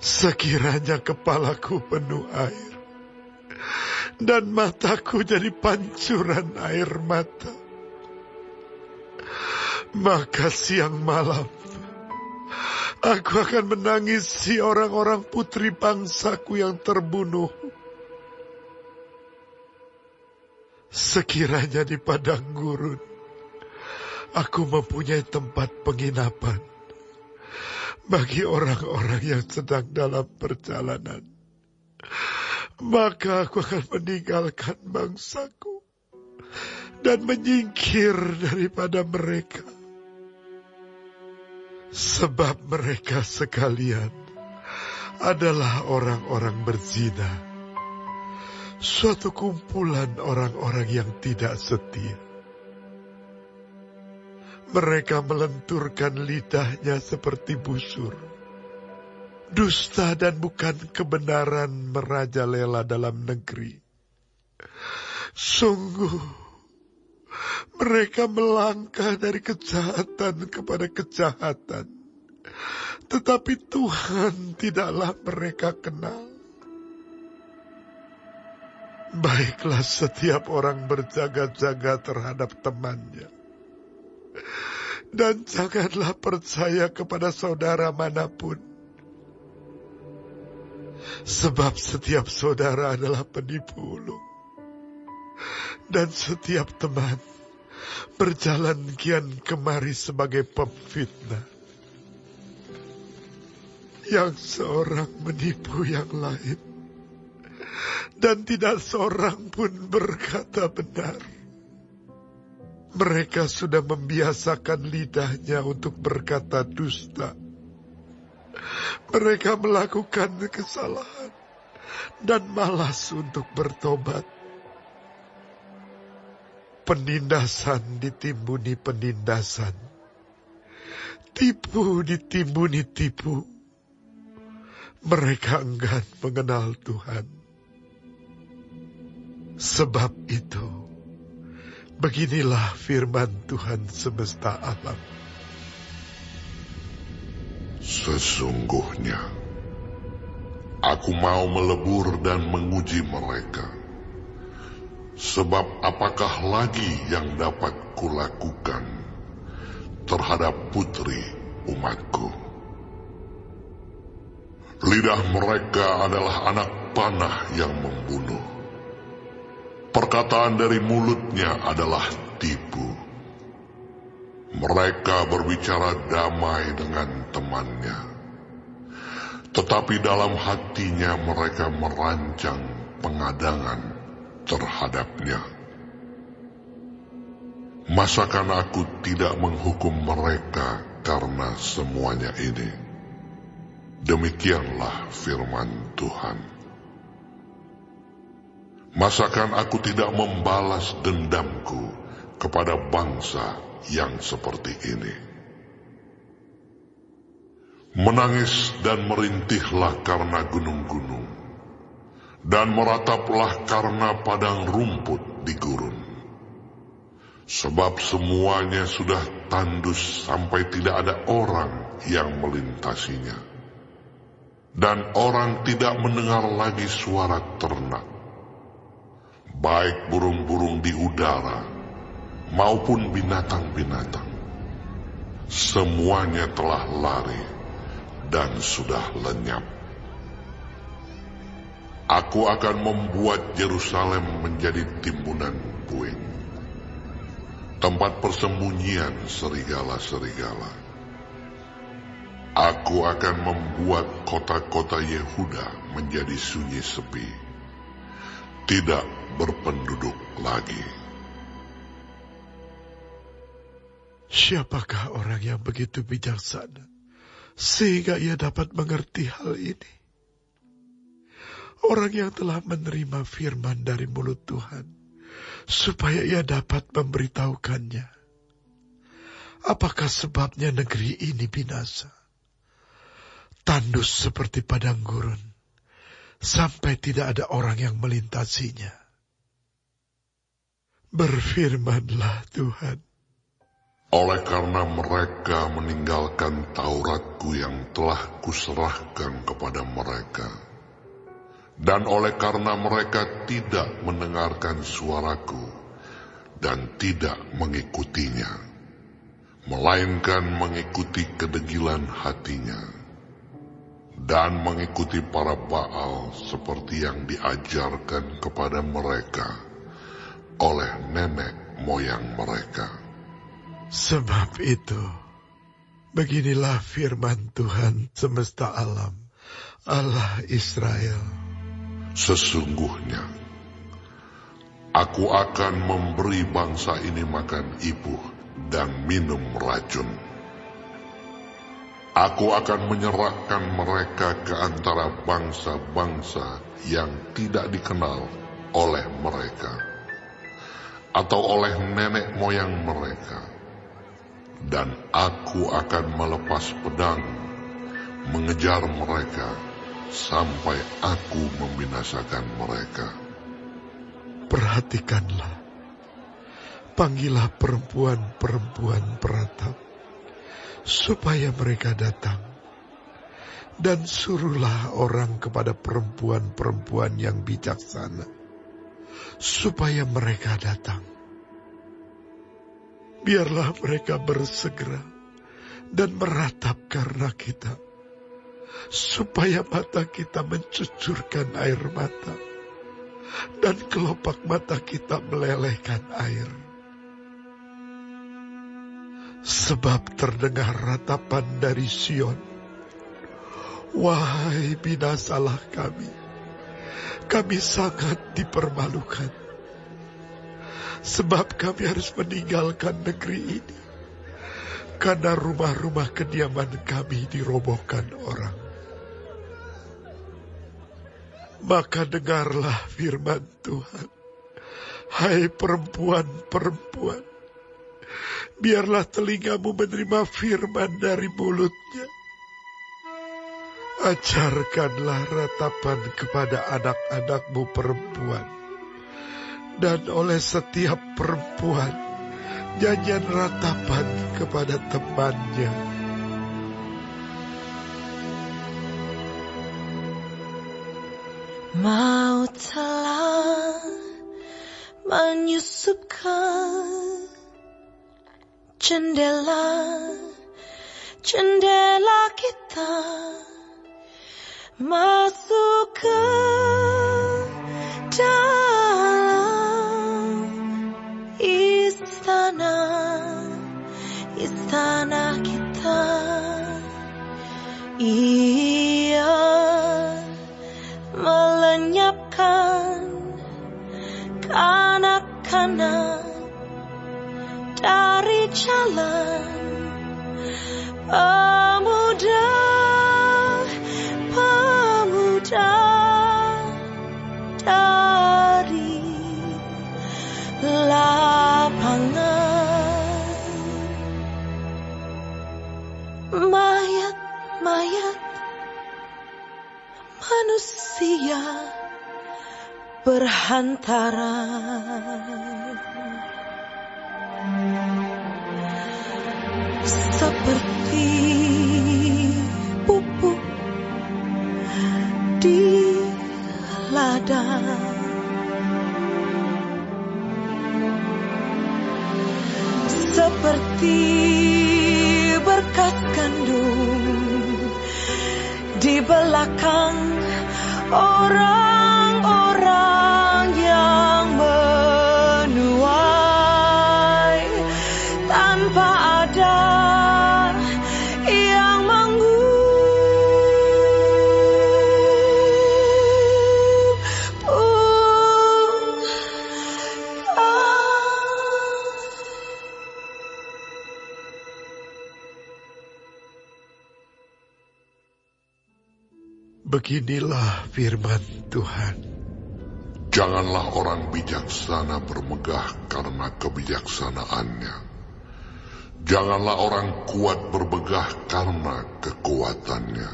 Sekiranya kepalaku penuh air, dan mataku jadi pancuran air mata, maka siang malam aku akan menangisi orang-orang putri bangsaku yang terbunuh. Sekiranya di padang gurun aku mempunyai tempat penginapan bagi orang-orang yang sedang dalam perjalanan, maka aku akan meninggalkan bangsaku dan menyingkir daripada mereka. Sebab mereka sekalian adalah orang-orang berzina, suatu kumpulan orang-orang yang tidak setia. Mereka melenturkan lidahnya seperti busur. Dusta dan bukan kebenaran merajalela dalam negeri. Sungguh, mereka melangkah dari kejahatan kepada kejahatan, tetapi Tuhan tidaklah mereka kenal. Baiklah setiap orang berjaga-jaga terhadap temannya, dan janganlah percaya kepada saudara manapun. Sebab setiap saudara adalah penipu ulung, dan setiap teman berjalan kian kemari sebagai pemfitnah. Yang seorang menipu yang lain, dan tidak seorang pun berkata benar. Mereka sudah membiasakan lidahnya untuk berkata dusta. Mereka melakukan kesalahan dan malas untuk bertobat. Penindasan ditimbuni penindasan, tipu ditimbuni tipu. Mereka enggan mengenal Tuhan. Sebab itu, beginilah firman Tuhan semesta alam. Sesungguhnya, aku mau melebur dan menguji mereka. Sebab apakah lagi yang dapat kulakukan terhadap putri umatku? Lidah mereka adalah anak panah yang membunuh. Perkataan dari mulutnya adalah tipu. Mereka berbicara damai dengan temannya, tetapi dalam hatinya mereka merancang pengadangan terhadapnya. Masakan aku tidak menghukum mereka karena semuanya ini? Demikianlah firman Tuhan. Masakan aku tidak membalas dendamku kepada bangsa yang seperti ini? Menangis dan merintihlah karena gunung-gunung, dan merataplah karena padang rumput di gurun. Sebab semuanya sudah tandus sampai tidak ada orang yang melintasinya, dan orang tidak mendengar lagi suara ternak. Baik burung-burung di udara maupun binatang-binatang, semuanya telah lari dan sudah lenyap. Aku akan membuat Yerusalem menjadi timbunan puing, tempat persembunyian serigala-serigala. Aku akan membuat kota-kota Yehuda menjadi sunyi sepi, tidak berpenduduk lagi. Siapakah orang yang begitu bijaksana sehingga ia dapat mengerti hal ini? Orang yang telah menerima firman dari mulut Tuhan, supaya ia dapat memberitahukannya. Apakah sebabnya negeri ini binasa? Tandus seperti padang gurun, sampai tidak ada orang yang melintasinya. Berfirmanlah Tuhan. oleh karena mereka meninggalkan Tauratku yang telah kuserahkan kepada mereka, dan oleh karena mereka tidak mendengarkan suaraku dan tidak mengikutinya, melainkan mengikuti kedegilan hatinya, dan mengikuti para Baal seperti yang diajarkan kepada mereka oleh nenek moyang mereka. Sebab itu, beginilah firman Tuhan semesta alam, Allah Israel. Sesungguhnya, aku akan memberi bangsa ini makan ibuh dan minum racun. Aku akan menyerahkan mereka ke antara bangsa-bangsa yang tidak dikenal oleh mereka, atau oleh nenek moyang mereka. Dan aku akan melepas pedang, mengejar mereka, sampai aku membinasakan mereka. Perhatikanlah, panggillah perempuan-perempuan peratap, supaya mereka datang. Dan suruhlah orang kepada perempuan-perempuan yang bijaksana, supaya mereka datang. Biarlah mereka bersegera dan meratap karena kita, supaya mata kita mencucurkan air mata, dan kelopak mata kita melelehkan air. Sebab terdengar ratapan dari Sion, wahai binasalah kami sangat dipermalukan. Sebab kami harus meninggalkan negeri ini, karena rumah-rumah kediaman kami dirobohkan orang. Maka dengarlah firman Tuhan, hai perempuan-perempuan, biarlah telingamu menerima firman dari mulutnya. Ajarkanlah ratapan kepada anak-anakmu perempuan, dan oleh setiap perempuan nyanyian ratapan kepada temannya. Maut telah menyusupkan jendela kita, masuk ke dalam istana kita. Ia melenyapkan kanak-kanak dari jalan, pemuda dari lapangan. Mayat manusia berhantaran, seperti pupuk di ladang. Seperti berkas gandum di belakang orang-orang yang menuai, tanpa ada yang Beginilah firman Tuhan. Janganlah orang bijaksana bermegah karena kebijaksanaannya. Janganlah orang kuat bermegah karena kekuatannya.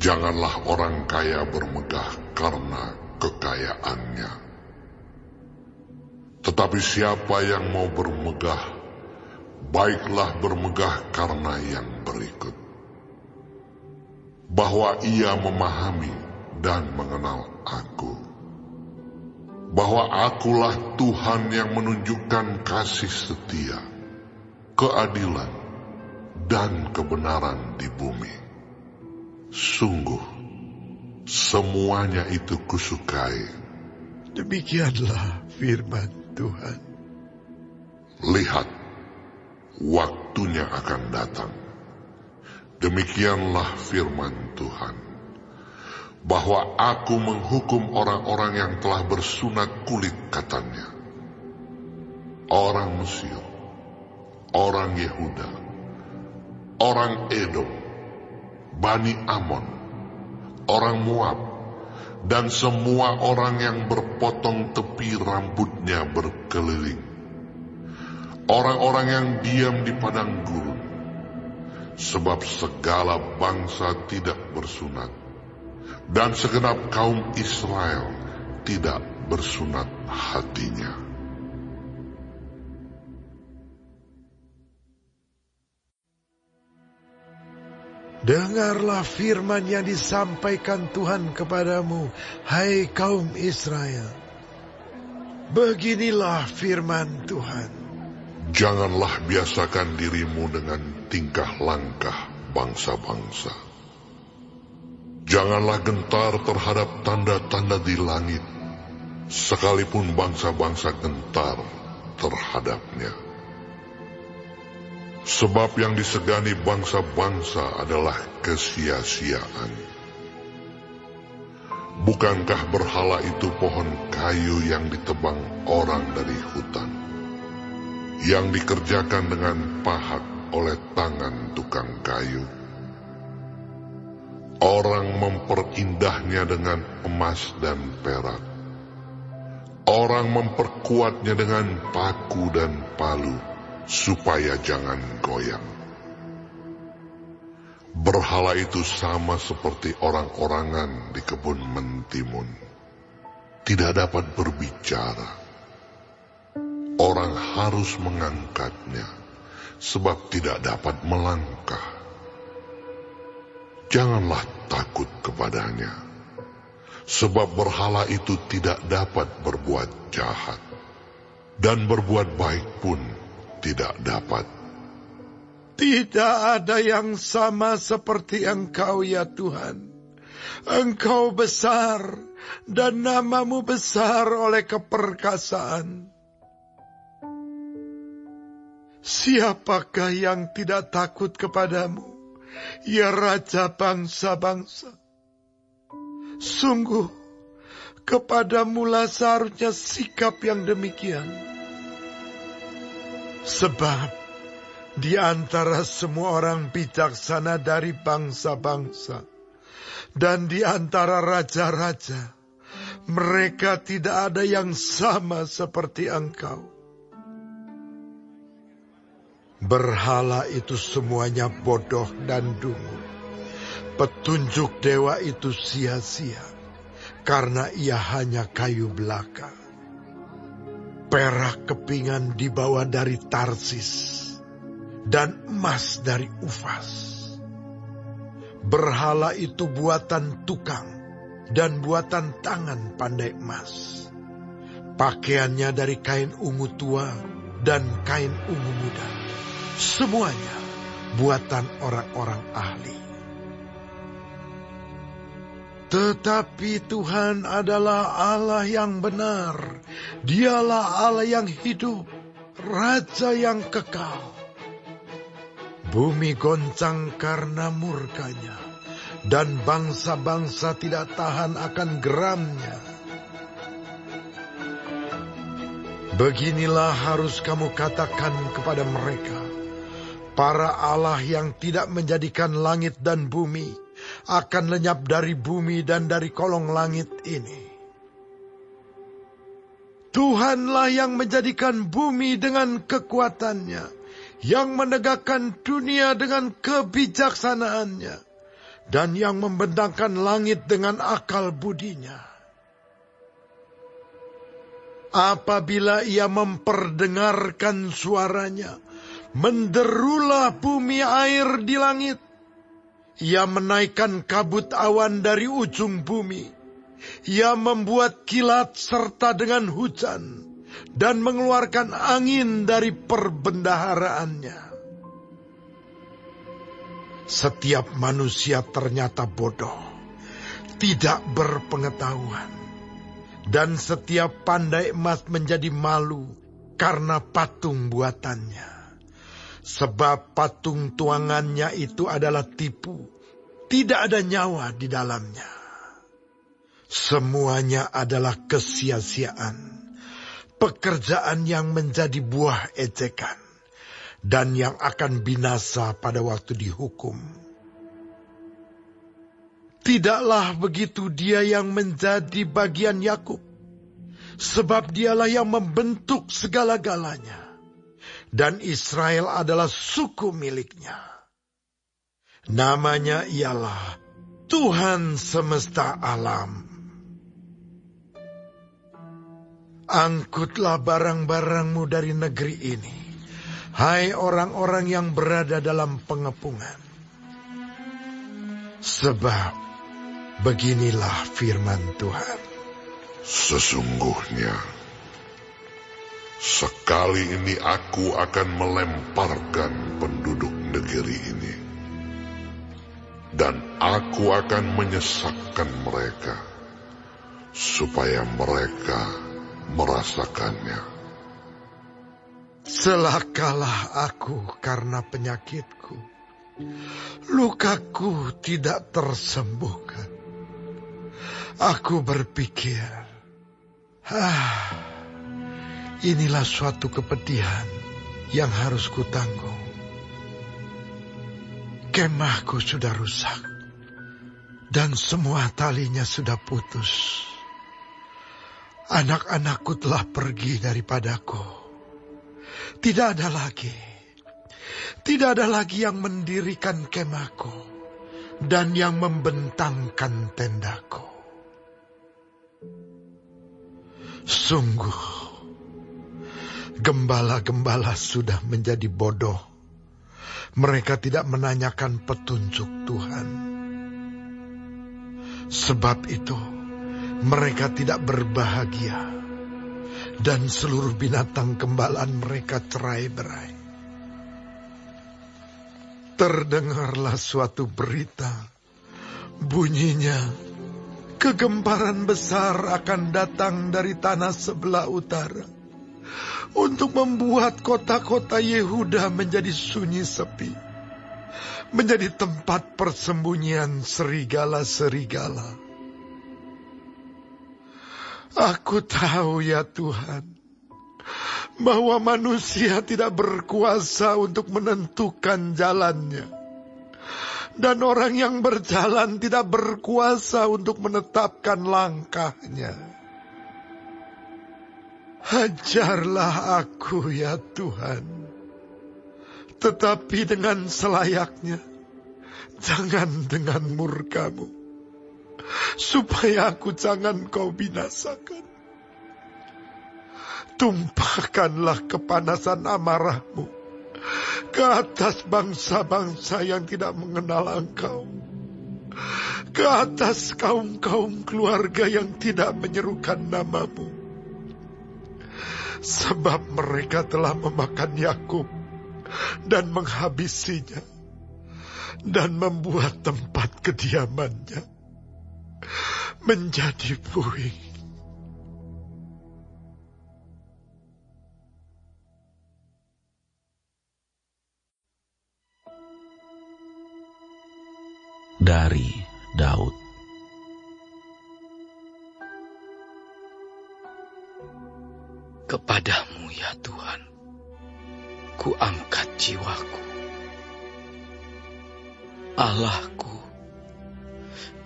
Janganlah orang kaya bermegah karena kekayaannya. Tetapi siapa yang mau bermegah, baiklah bermegah karena yang berikut. Bahwa ia memahami dan mengenal aku. Bahwa akulah Tuhan yang menunjukkan kasih setia, keadilan, dan kebenaran di bumi. Sungguh, semuanya itu kusukai. Demikianlah firman Tuhan. Lihat, waktunya akan datang. Demikianlah firman Tuhan. Bahwa aku menghukum orang-orang yang telah bersunat kulit, katanya. Orang Mesir, orang Yehuda, orang Edom, Bani Amon, orang Moab, dan semua orang yang berpotong tepi rambutnya berkeliling. Orang-orang yang diam di padang gurun, sebab segala bangsa tidak bersunat, dan segenap kaum Israel tidak bersunat hatinya. Dengarlah firman yang disampaikan Tuhan kepadamu, hai kaum Israel. Beginilah firman Tuhan. Janganlah biasakan dirimu dengan tingkah langkah bangsa-bangsa. Janganlah gentar terhadap tanda-tanda di langit, sekalipun bangsa-bangsa gentar terhadapnya. Sebab yang disegani bangsa-bangsa adalah kesia-siaan. Bukankah berhala itu pohon kayu yang ditebang orang dari hutan, yang dikerjakan dengan pahat oleh tangan tukang kayu? Orang memperindah-Nya dengan emas dan perak. Orang memperkuatnya dengan paku dan palu, supaya jangan goyang. Berhala itu sama seperti orang-orangan di kebun mentimun. Tidak dapat berbicara. Orang harus mengangkatnya, sebab tidak dapat melangkah. Janganlah takut kepadanya, sebab berhala itu tidak dapat berbuat jahat, dan berbuat baik pun tidak dapat. Tidak ada yang sama seperti Engkau, ya Tuhan. Engkau besar, dan namamu besar oleh keperkasaan. Siapakah yang tidak takut kepadamu, ya Raja bangsa-bangsa? Sungguh, kepadamulah seharusnya sikap yang demikian. Sebab di antara semua orang bijaksana dari bangsa-bangsa dan di antara raja-raja, mereka tidak ada yang sama seperti Engkau. Berhala itu semuanya bodoh dan dungu. Petunjuk dewa itu sia-sia, karena ia hanya kayu belaka. Perak kepingan dibawa dari Tarsis, dan emas dari Ufas. Berhala itu buatan tukang, dan buatan tangan pandai emas. Pakaiannya dari kain ungu tua, dan kain ungu muda. Semuanya buatan orang-orang ahli. Tetapi Tuhan adalah Allah yang benar. Dialah Allah yang hidup, Raja yang kekal. Bumi goncang karena murka-Nya, dan bangsa-bangsa tidak tahan akan geram-Nya. Beginilah harus kamu katakan kepada mereka, para Allah yang tidak menjadikan langit dan bumi akan lenyap dari bumi dan dari kolong langit ini. Tuhanlah yang menjadikan bumi dengan kekuatannya, yang menegakkan dunia dengan kebijaksanaannya, dan yang membentangkan langit dengan akal budinya. Apabila ia memperdengarkan suaranya, Menderulah bumi air di langit. Ia menaikkan kabut awan dari ujung bumi. Ia membuat kilat serta dengan hujan, dan mengeluarkan angin dari perbendaharaannya. Setiap manusia ternyata bodoh, tidak berpengetahuan. Dan setiap pandai emas menjadi malu karena patung buatannya. Sebab patung tuangannya itu adalah tipu, tidak ada nyawa di dalamnya. Semuanya adalah kesia-siaan, pekerjaan yang menjadi buah ejekan, dan yang akan binasa pada waktu dihukum. Tidaklah begitu dia yang menjadi bagian Yakub, sebab dialah yang membentuk segala-galanya. Dan Israel adalah suku miliknya. Namanya ialah Tuhan semesta alam. Angkutlah barang-barangmu dari negeri ini, hai orang-orang yang berada dalam pengepungan. Sebab beginilah firman Tuhan. Sesungguhnya, sekali ini aku akan melemparkan penduduk negeri ini, dan aku akan menyesakkan mereka, supaya mereka merasakannya. Celakalah aku karena penyakitku, lukaku tidak tersembuhkan. Aku berpikir, inilah suatu kepedihan yang harus kutanggung. Kemahku sudah rusak, dan semua talinya sudah putus. Anak-anakku telah pergi daripadaku. Tidak ada lagi yang mendirikan kemahku dan yang membentangkan tendaku. Sungguh, gembala-gembala sudah menjadi bodoh. Mereka tidak menanyakan petunjuk Tuhan. Sebab itu, mereka tidak berbahagia, dan seluruh binatang gembalaan mereka cerai-berai. Terdengarlah suatu berita, bunyinya, kegemparan besar akan datang dari tanah sebelah utara, untuk membuat kota-kota Yehuda menjadi sunyi sepi, menjadi tempat persembunyian serigala-serigala. Aku tahu ya Tuhan, bahwa manusia tidak berkuasa untuk menentukan jalannya, dan orang yang berjalan tidak berkuasa untuk menetapkan langkahnya. Ajarlah aku ya Tuhan, tetapi dengan selayaknya, jangan dengan murka-Mu, supaya aku jangan Kau binasakan. Tumpahkanlah kepanasan amarah-Mu ke atas bangsa-bangsa yang tidak mengenal Engkau, ke atas kaum-kaum keluarga yang tidak menyerukan nama-Mu. Sebab mereka telah memakan Yakub dan menghabisinya, dan membuat tempat kediamannya menjadi puing. Dari Daud. Kepadamu ya Tuhan, ku angkat jiwaku. Allahku,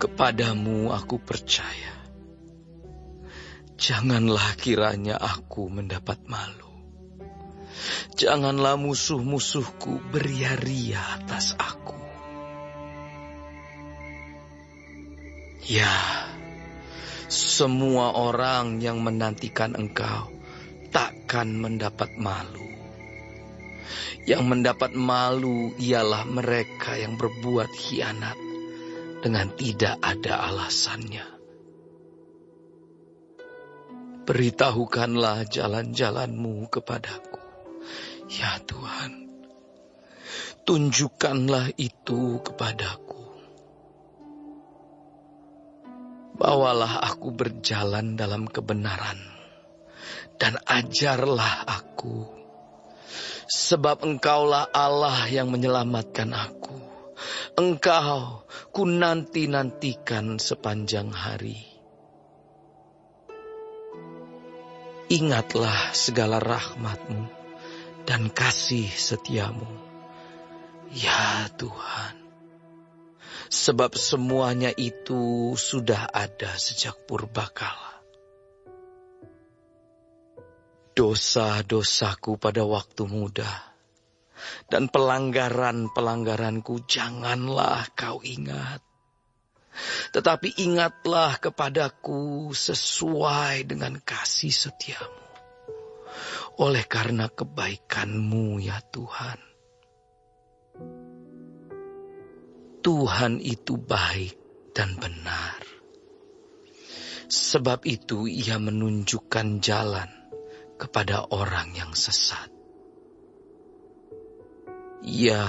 kepadamu aku percaya. Janganlah kiranya aku mendapat malu. Janganlah musuh-musuhku beria-ria atas aku. Ya, semua orang yang menantikan Engkau takkan mendapat malu. Yang mendapat malu ialah mereka yang berbuat khianat dengan tidak ada alasannya. Beritahukanlah jalan-jalan-Mu kepadaku, ya Tuhan. Tunjukkanlah itu kepadaku. Bawalah aku berjalan dalam kebenaran, dan ajarlah aku. Sebab Engkaulah Allah yang menyelamatkan aku. Engkau ku nanti-nantikan sepanjang hari. Ingatlah segala rahmat-Mu dan kasih setia-Mu, ya Tuhan. Sebab semuanya itu sudah ada sejak purbakala. Dosa-dosaku pada waktu muda dan pelanggaran-pelanggaranku janganlah Kau ingat. Tetapi ingatlah kepadaku sesuai dengan kasih setia-Mu. Oleh karena kebaikan-Mu, ya Tuhan. Tuhan itu baik dan benar. Sebab itu Ia menunjukkan jalan kepada orang yang sesat. Ia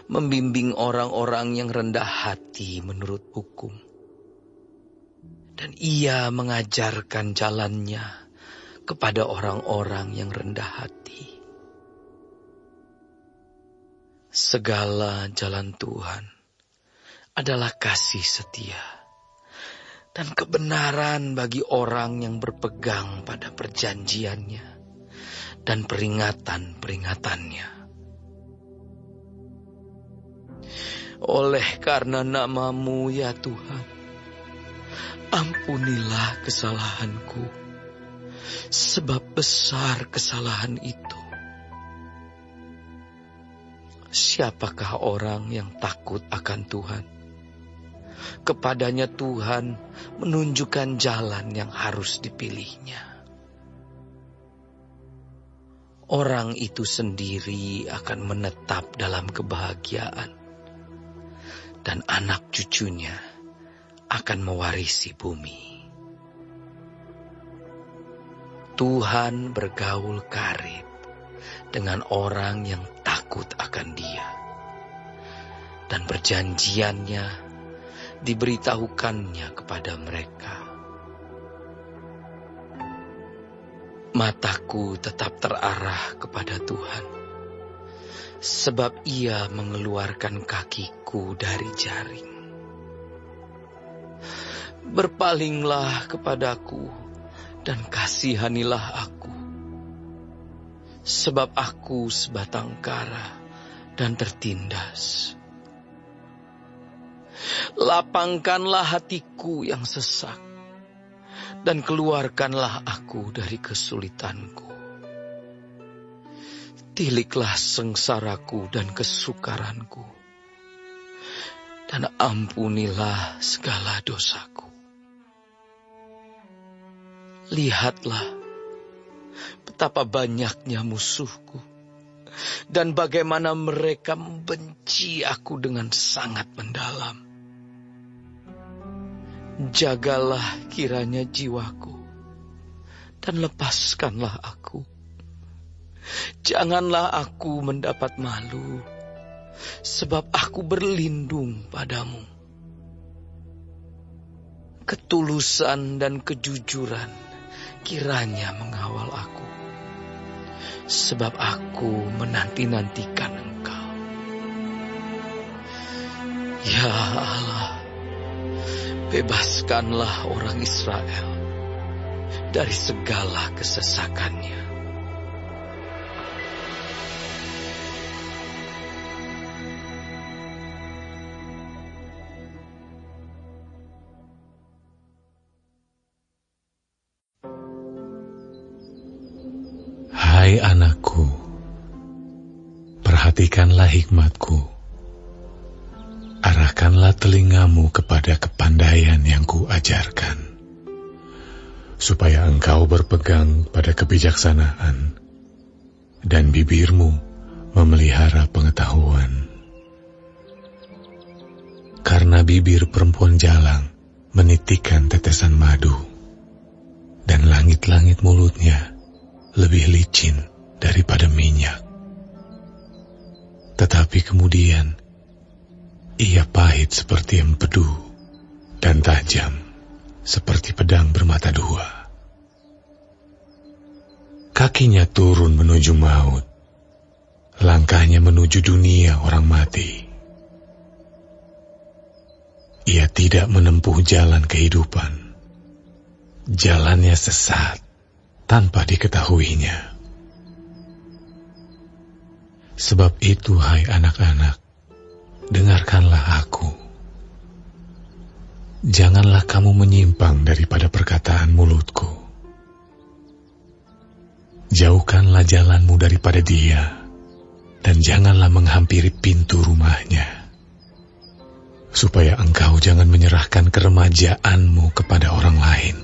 membimbing orang-orang yang rendah hati menurut hukum. Dan Ia mengajarkan jalannya kepada orang-orang yang rendah hati. Segala jalan Tuhan adalah kasih setia dan kebenaran bagi orang yang berpegang pada perjanjiannya dan peringatan-peringatannya. Oleh karena nama-Mu, ya Tuhan, ampunilah kesalahanku, sebab besar kesalahan itu. Siapakah orang yang takut akan Tuhan? Kepadanya Tuhan menunjukkan jalan yang harus dipilihnya. Orang itu sendiri akan menetap dalam kebahagiaan, dan anak cucunya akan mewarisi bumi. Tuhan bergaul karib dengan orang yang takut akan Dia, dan perjanjiannya diberitahukannya kepada mereka. Mataku tetap terarah kepada Tuhan, sebab Ia mengeluarkan kakiku dari jaring. Berpalinglah kepadaku dan kasihanilah aku, sebab aku sebatang kara dan tertindas. Lapangkanlah hatiku yang sesak, dan keluarkanlah aku dari kesulitanku. Tiliklah sengsaraku dan kesukaranku, dan ampunilah segala dosaku. Lihatlah betapa banyaknya musuhku, dan bagaimana mereka membenci aku dengan sangat mendalam. Jagalah kiranya jiwaku, dan lepaskanlah aku. Janganlah aku mendapat malu, sebab aku berlindung padamu. Ketulusan dan kejujuran kiranya mengawal aku, sebab aku menanti-nantikan Engkau. Ya Allah, bebaskanlah orang Israel dari segala kesesakannya. Hai anakku, perhatikanlah hikmatku. Arahkanlah telingamu kepada kepandaian yang kuajarkan, supaya engkau berpegang pada kebijaksanaan, dan bibirmu memelihara pengetahuan. Karena bibir perempuan jalang menitikkan tetesan madu, dan langit-langit mulutnya lebih licin daripada minyak. Tetapi kemudian ia pahit seperti empedu dan tajam seperti pedang bermata dua. Kakinya turun menuju maut, langkahnya menuju dunia orang mati. Ia tidak menempuh jalan kehidupan. Jalannya sesat tanpa diketahuinya. Sebab itu, hai anak-anak, dengarkanlah aku. Janganlah kamu menyimpang daripada perkataan mulutku. Jauhkanlah jalanmu daripada dia, dan janganlah menghampiri pintu rumahnya, supaya engkau jangan menyerahkan keremajaanmu kepada orang lain,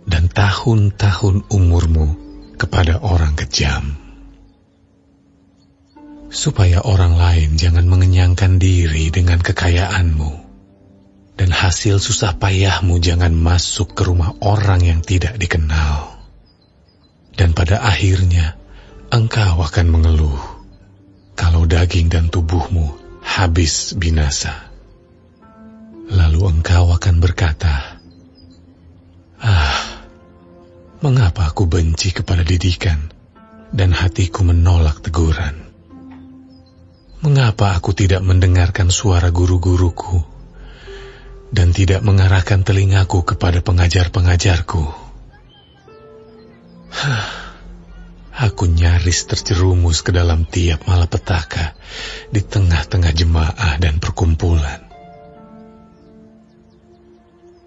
dan tahun-tahun umurmu kepada orang kejam. Supaya orang lain jangan mengenyangkan diri dengan kekayaanmu, dan hasil susah payahmu jangan masuk ke rumah orang yang tidak dikenal. Dan pada akhirnya engkau akan mengeluh kalau daging dan tubuhmu habis binasa. Lalu engkau akan berkata, mengapa aku benci kepada didikan dan hatiku menolak teguran? Mengapa aku tidak mendengarkan suara guru-guruku dan tidak mengarahkan telingaku kepada pengajar-pengajarku? Aku nyaris terjerumus ke dalam tiap malapetaka di tengah-tengah jemaah dan perkumpulan.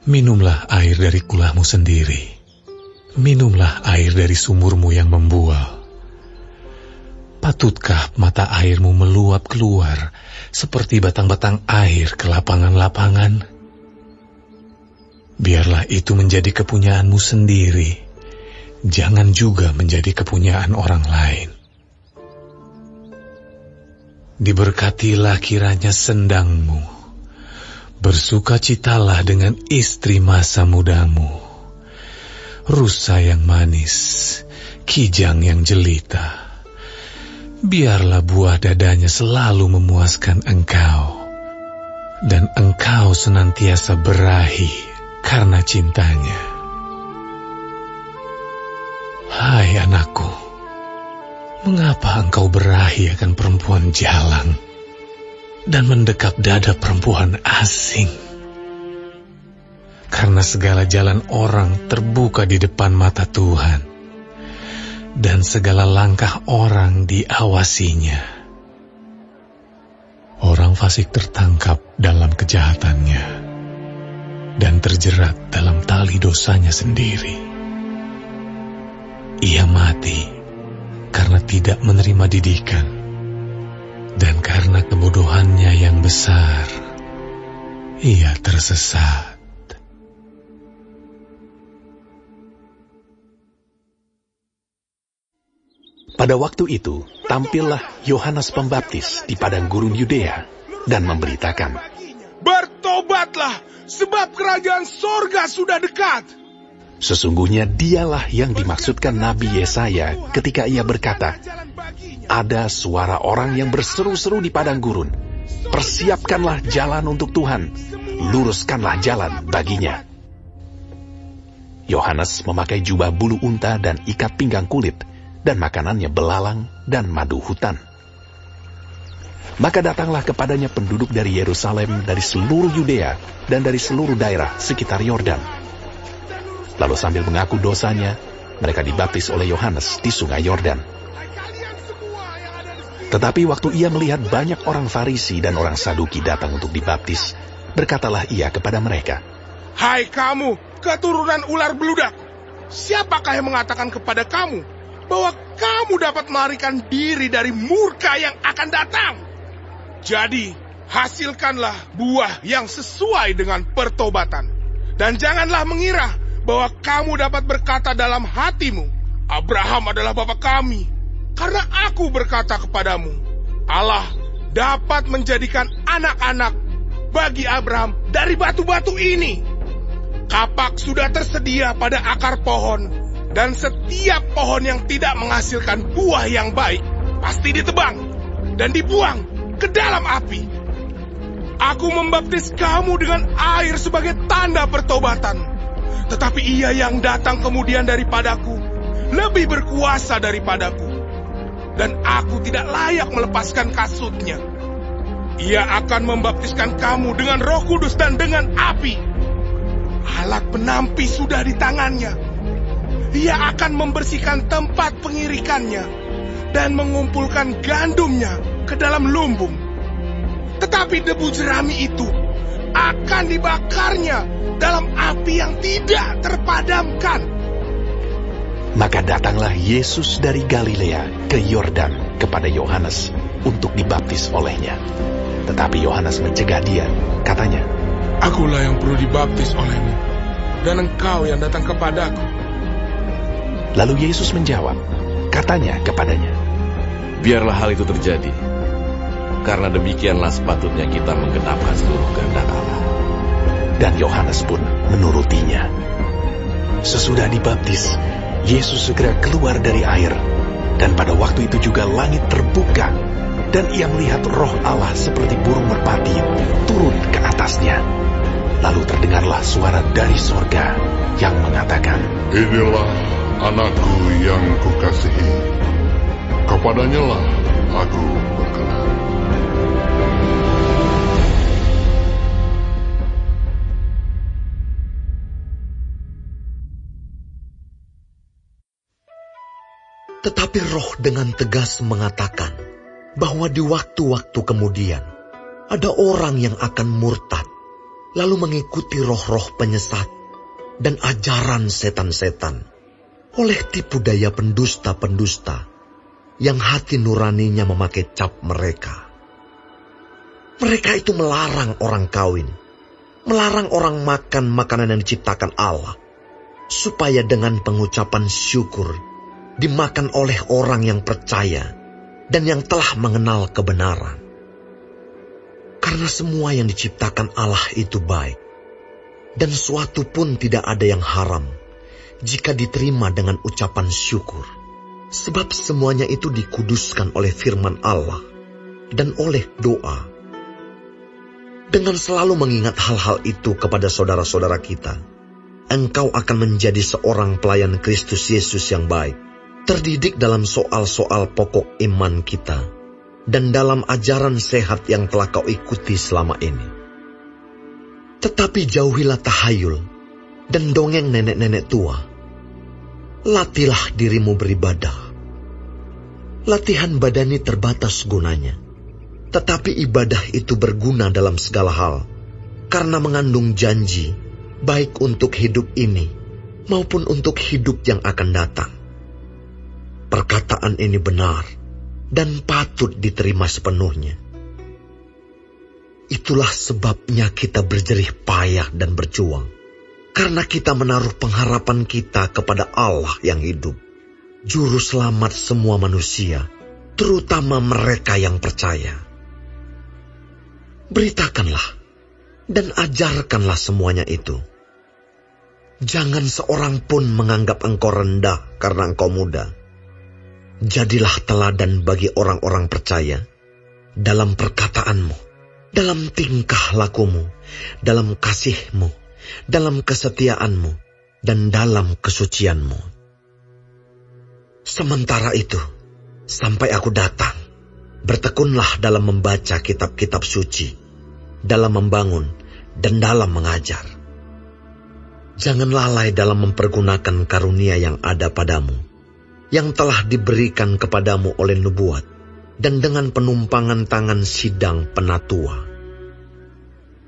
Minumlah air dari kulahmu sendiri. Minumlah air dari sumurmu yang membual. Patutkah mata airmu meluap keluar seperti batang-batang air ke lapangan-lapangan? Biarlah itu menjadi kepunyaanmu sendiri. Jangan juga menjadi kepunyaan orang lain. Diberkatilah kiranya sendangmu. Bersukacitalah dengan istri masa mudamu. Rusa yang manis, kijang yang jelita. Biarlah buah dadanya selalu memuaskan engkau, dan engkau senantiasa berahi karena cintanya. Hai anakku, mengapa engkau berahi akan perempuan jalang dan mendekap dada perempuan asing? Karena segala jalan orang terbuka di depan mata Tuhan, dan segala langkah orang diawasinya. Orang fasik tertangkap dalam kejahatannya dan terjerat dalam tali dosanya sendiri. Ia mati karena tidak menerima didikan, dan karena kebodohannya yang besar, ia tersesat. Pada waktu itu, tampillah Yohanes Pembaptis di padang gurun Yudea dan memberitakan, "Bertobatlah, sebab kerajaan sorga sudah dekat." Sesungguhnya dialah yang dimaksudkan Nabi Yesaya ketika ia berkata, "Ada suara orang yang berseru-seru di padang gurun, persiapkanlah jalan untuk Tuhan, luruskanlah jalan baginya." Yohanes memakai jubah bulu unta dan ikat pinggang kulit, dan makanannya belalang dan madu hutan. Maka datanglah kepadanya penduduk dari Yerusalem, dari seluruh Yudea, dan dari seluruh daerah sekitar Yordan. Lalu sambil mengaku dosanya, mereka dibaptis oleh Yohanes di sungai Yordan. Tetapi waktu ia melihat banyak orang Farisi dan orang Saduki datang untuk dibaptis, berkatalah ia kepada mereka, "Hai kamu, keturunan ular beludak, siapakah yang mengatakan kepada kamu bahwa kamu dapat melarikan diri dari murka yang akan datang? Jadi, hasilkanlah buah yang sesuai dengan pertobatan. Dan janganlah mengira bahwa kamu dapat berkata dalam hatimu, Abraham adalah bapa kami. Karena aku berkata kepadamu, Allah dapat menjadikan anak-anak bagi Abraham dari batu-batu ini. Kapak sudah tersedia pada akar pohon, dan setiap pohon yang tidak menghasilkan buah yang baik pasti ditebang dan dibuang ke dalam api. Aku membaptis kamu dengan air sebagai tanda pertobatan, tetapi Ia yang datang kemudian daripadaku lebih berkuasa daripadaku, dan aku tidak layak melepaskan kasutnya. Ia akan membaptiskan kamu dengan Roh Kudus dan dengan api. Alat penampi sudah di tangannya. Ia akan membersihkan tempat pengirikannya dan mengumpulkan gandumnya ke dalam lumbung. Tetapi debu jerami itu akan dibakarnya dalam api yang tidak terpadamkan. Maka datanglah Yesus dari Galilea ke Yordan kepada Yohanes untuk dibaptis olehnya. Tetapi Yohanes mencegah dia, katanya, Akulah yang perlu dibaptis olehmu, dan engkau yang datang kepadaku. Lalu Yesus menjawab, katanya kepadanya, Biarlah hal itu terjadi, karena demikianlah sepatutnya kita menggenapkan seluruh kehendak Allah. Dan Yohanes pun menurutinya. Sesudah dibaptis, Yesus segera keluar dari air, dan pada waktu itu juga langit terbuka, dan ia melihat Roh Allah seperti burung merpati turun ke atasnya. Lalu terdengarlah suara dari sorga yang mengatakan, Inilah anakku yang kukasihi, kepadanya lah aku berkenan. Tetapi Roh dengan tegas mengatakan bahwa di waktu-waktu kemudian ada orang yang akan murtad, lalu mengikuti roh-roh penyesat dan ajaran setan-setan oleh tipu daya pendusta-pendusta yang hati nuraninya memakai cap mereka. Mereka itu melarang orang kawin, melarang orang makan makanan yang diciptakan Allah, supaya dengan pengucapan syukur dimakan oleh orang yang percaya dan yang telah mengenal kebenaran. Karena semua yang diciptakan Allah itu baik, dan suatu pun tidak ada yang haram jika diterima dengan ucapan syukur, sebab semuanya itu dikuduskan oleh firman Allah dan oleh doa. Dengan selalu mengingat hal-hal itu kepada saudara-saudara kita, engkau akan menjadi seorang pelayan Kristus Yesus yang baik, terdidik dalam soal-soal pokok iman kita, dan dalam ajaran sehat yang telah kau ikuti selama ini. Tetapi jauhilah tahayul dan dongeng nenek-nenek tua. Latihlah dirimu beribadah. Latihan badani terbatas gunanya, tetapi ibadah itu berguna dalam segala hal, karena mengandung janji, baik untuk hidup ini maupun untuk hidup yang akan datang. Perkataan ini benar dan patut diterima sepenuhnya. Itulah sebabnya kita berjerih payah dan berjuang, karena kita menaruh pengharapan kita kepada Allah yang hidup, Juru Selamat semua manusia, terutama mereka yang percaya. Beritakanlah dan ajarkanlah semuanya itu. Jangan seorang pun menganggap engkau rendah karena engkau muda. Jadilah teladan bagi orang-orang percaya dalam perkataanmu, dalam tingkah lakumu, dalam kasihmu, dalam kesetiaanmu, dan dalam kesucianmu. Sementara itu, sampai aku datang, bertekunlah dalam membaca kitab-kitab suci, dalam membangun, dan dalam mengajar. Jangan lalai dalam mempergunakan karunia yang ada padamu, yang telah diberikan kepadamu oleh nubuat, dan dengan penumpangan tangan sidang penatua.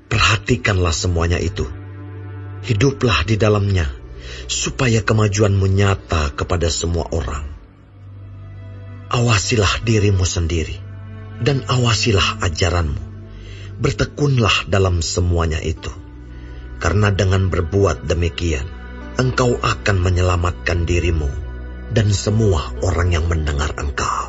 Perhatikanlah semuanya itu. Hiduplah di dalamnya, supaya kemajuanmu nyata kepada semua orang. Awasilah dirimu sendiri, dan awasilah ajaranmu. Bertekunlah dalam semuanya itu, karena dengan berbuat demikian, engkau akan menyelamatkan dirimu dan semua orang yang mendengar engkau.